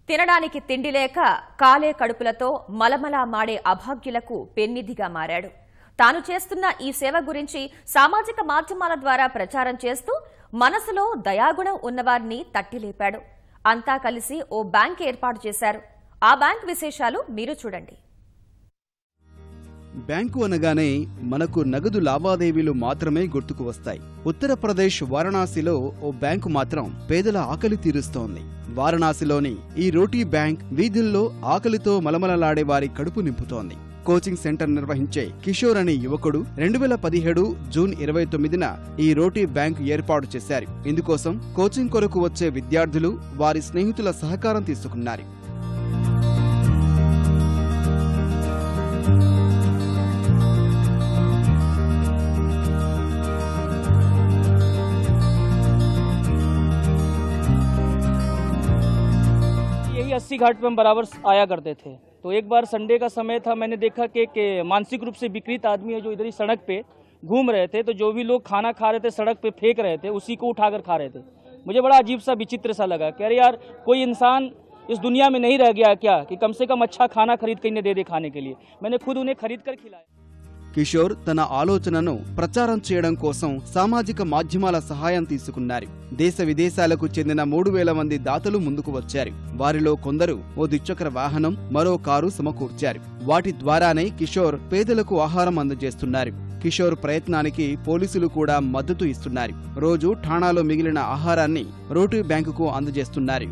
తినడానికి తిండి లేక కాలే కడుపులతో మలమలా మాడే అభాగ్యులకు పెన్నిధిగా మారాడు. తాను చేస్తున్న ఈ సేవ గురించి సామాజిక మాధ్యమాల ద్వారా ప్రచారం చేస్తూ మనసులో దయాగుణం ఉన్నవారిని తట్టిలేపాడు. అంతా కలిసి ఓ బ్యాంక్ ఏర్పాటు చేశారు. ఆ బ్యాంక్ విశేషాలు మీరు చూడండి. బ్యాంకు అనగానే మనకు నగదు లావాదేవీలు మాత్రమే గుర్తుకు వస్తాయి. ఉత్తరప్రదేశ్ వారణాసిలో ఓ బ్యాంకు మాత్రం పేదల ఆకలి తీరుస్తోంది. వారణాసిలోని ఈ రోటీ బ్యాంక్ వీధుల్లో ఆకలితో మలమలలాడే వారి కడుపు నింపుతోంది. కోచింగ్ సెంటర్ నిర్వహించే కిషోర్ అనే యువకుడు 2017 జూన్ 29న ఈ రోటీ బ్యాంక్ ఏర్పాటు చేశారు. ఇందుకోసం కోచింగ్ కొరకు వచ్చే విద్యార్థులు వారి స్నేహితుల సహకారం తీసుకున్నారు. यही 80 घाट पे हम बराबर आया करते थे। तो एक बार संडे का समय था, मैंने देखा कि मानसिक रूप से विकृत आदमी है जो इधर ही सड़क पे घूम रहे थे। तो जो भी लोग खाना खा रहे थे सड़क पे फेंक रहे थे, उसी को उठाकर खा रहे थे। मुझे बड़ा अजीब सा विचित्र सा लगा कि अरे यार, कोई इंसान इस दुनिया में नहीं रह गया क्या कि कम से कम अच्छा खाना खरीद कर इन्हें दे दे खाने के लिए। मैंने खुद उन्हें खरीद कर खिलाया. కిషోర్ తన ఆలోచనను ప్రచారం చేయడం కోసం సామాజిక మాధ్యమాల సహాయం తీసుకున్నారు. దేశ విదేశాలకు చెందిన 3000 మంది దాతలు ముందుకు వచ్చారు. వారిలో కొందరు ఓ ద్విచక్ర వాహనం, మరో కారు సమకూర్చారు. వాటి ద్వారానే కిషోర్ పేదలకు ఆహారం అందజేస్తున్నారు. కిషోర్ ప్రయత్నానికి పోలీసులు కూడా మద్దతు ఇస్తున్నారు. రోజు ఠాణాలో మిగిలిన ఆహారాన్ని రోటీ బ్యాంకుకు అందజేస్తున్నారు.